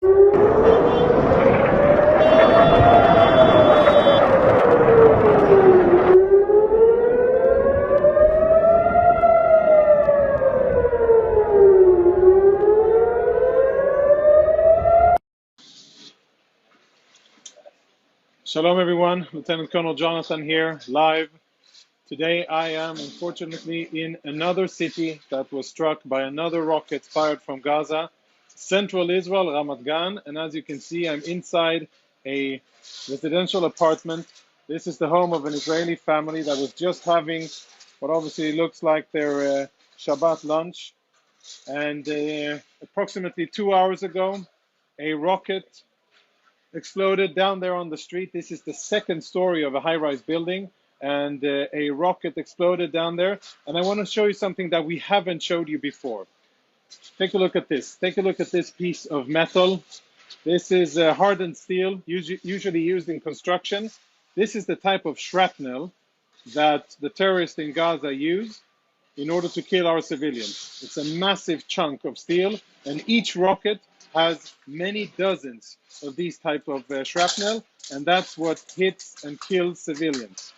Shalom, everyone. Lieutenant Colonel Jonathan here, live. Today, I am unfortunately in another city that was struck by another rocket fired from Gaza, central Israel, Ramat Gan. And as you can see, I'm inside a residential apartment. This is the home of an Israeli family that was just having what obviously looks like their Shabbat lunch. And approximately 2 hours ago, a rocket exploded down there on the street. This is the second story of a high-rise building, and a rocket exploded down there. And I want to show you something that we haven't showed you before. Take a look at this. Take a look at this piece of metal. This is hardened steel, usually used in construction. This is the type of shrapnel that the terrorists in Gaza use in order to kill our civilians. It's a massive chunk of steel, and each rocket has many dozens of these type of shrapnel, and that's what hits and kills civilians.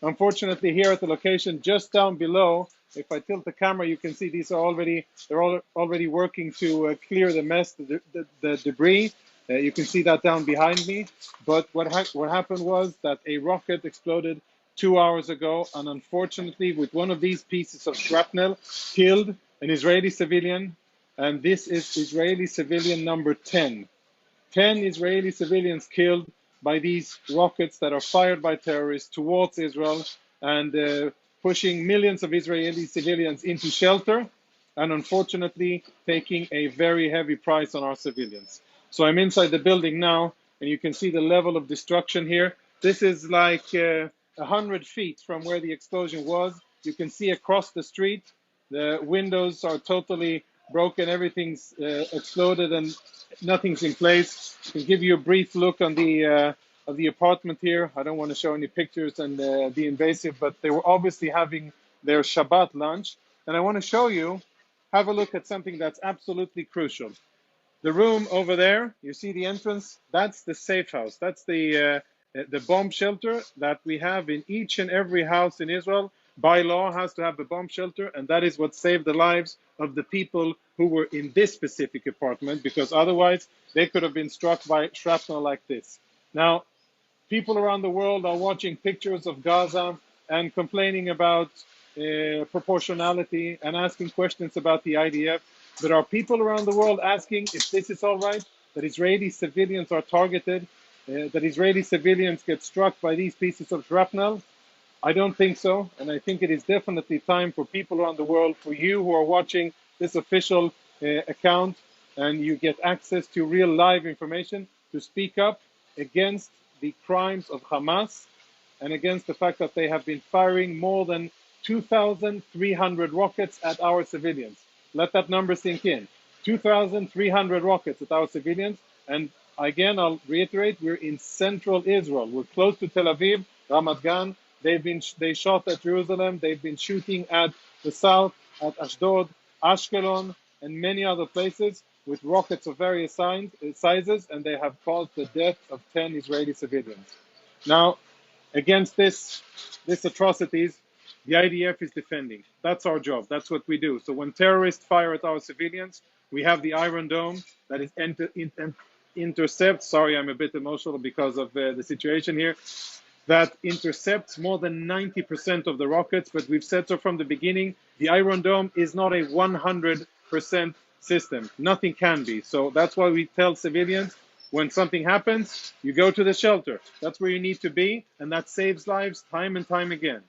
Unfortunately, here at the location just down below, if I tilt the camera, you can see they're already working to clear the mess, the debris. You can see that down behind me. But what happened was that a rocket exploded 2 hours ago, and unfortunately, with one of these pieces of shrapnel, killed an Israeli civilian. And this is Israeli civilian number 10. 10 Israeli civilians killed by these rockets that are fired by terrorists towards Israel and pushing millions of Israeli civilians into shelter, and unfortunately taking a very heavy price on our civilians. So I'm inside the building now, and you can see the level of destruction here. This is like 100 feet from where the explosion was. You can see across the street, the windows are totally broken, everything's exploded, and nothing's in place. I can give you a brief look on the apartment here. I don't want to show any pictures and be invasive, but they were obviously having their Shabbat lunch. And I want to show you, have a look at something that's absolutely crucial. The room over there, you see the entrance? That's the safe house. That's the bomb shelter that we have in each and every house in Israel. By law, has to have a bomb shelter, and that is what saved the lives of the people who were in this specific apartment, because otherwise they could have been struck by shrapnel like this. Now, people around the world are watching pictures of Gaza and complaining about proportionality and asking questions about the IDF. But are people around the world asking if this is all right, that Israeli civilians are targeted, that Israeli civilians get struck by these pieces of shrapnel? I don't think so, and I think it is definitely time for people around the world, for you who are watching this official account, and you get access to real live information, to speak up against the crimes of Hamas and against the fact that they have been firing more than 2,300 rockets at our civilians. Let that number sink in. 2,300 rockets at our civilians, and again, I'll reiterate, we're in central Israel. We're close to Tel Aviv, Ramat Gan. They shot at Jerusalem. They've been shooting at the south, at Ashdod, Ashkelon, and many other places with rockets of various sizes, and they have caused the death of 10 Israeli civilians. Now, against these atrocities, the IDF is defending. That's our job. That's what we do. So when terrorists fire at our civilians, we have the Iron Dome that is intercepts. Sorry, I'm a bit emotional because of the situation here. That intercepts more than 90% of the rockets, but we've said so from the beginning, the Iron Dome is not a 100% system. Nothing can be. So that's why we tell civilians, when something happens, you go to the shelter. That's where you need to be, and that saves lives time and time again.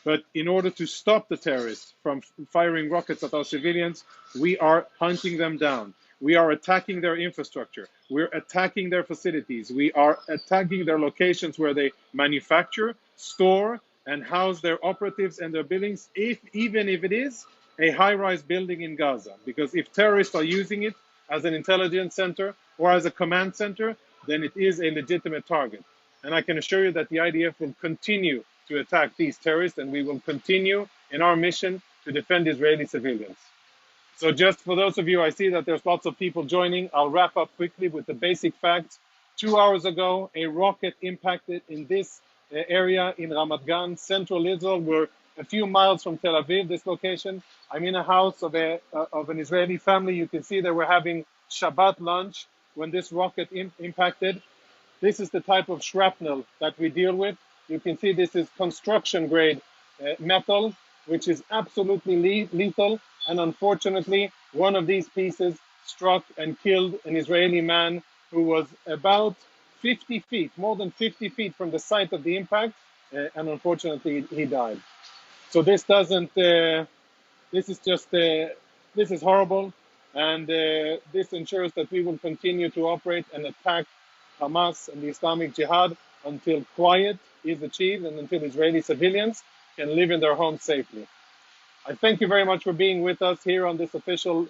But in order to stop the terrorists from firing rockets at our civilians, we are hunting them down. We are attacking their infrastructure. We're attacking their facilities. We are attacking their locations where they manufacture, store, and house their operatives and their buildings, even if it is a high-rise building in Gaza. Because if terrorists are using it as an intelligence center or as a command center, then it is a legitimate target. And I can assure you that the IDF will continue to attack these terrorists, and we will continue in our mission to defend Israeli civilians. So just for those of you, I see that there's lots of people joining. I'll wrap up quickly with the basic facts. 2 hours ago, a rocket impacted in this area in Ramat Gan, central Israel. We're a few miles from Tel Aviv, this location. I'm in a house of an Israeli family. You can see they were having Shabbat lunch when this rocket impacted. This is the type of shrapnel that we deal with. You can see this is construction grade metal, which is absolutely lethal. And unfortunately, one of these pieces struck and killed an Israeli man who was about 50 feet, more than 50 feet from the site of the impact. And unfortunately, he died. So this doesn't, this is just, this is horrible. And this ensures that we will continue to operate and attack Hamas and the Islamic Jihad until quiet is achieved and until Israeli civilians can live in their homes safely. I thank you very much for being with us here on this official,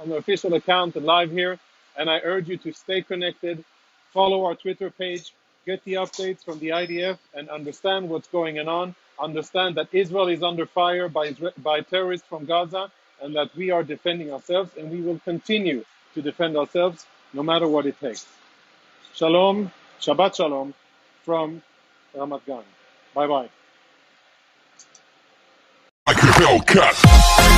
on the official account and live here. And I urge you to stay connected, follow our Twitter page, get the updates from the IDF, and understand what's going on. Understand that Israel is under fire by terrorists from Gaza, and that we are defending ourselves, and we will continue to defend ourselves no matter what it takes. Shalom, Shabbat Shalom from Ramat Gan. Bye-bye. Like a Hellcat.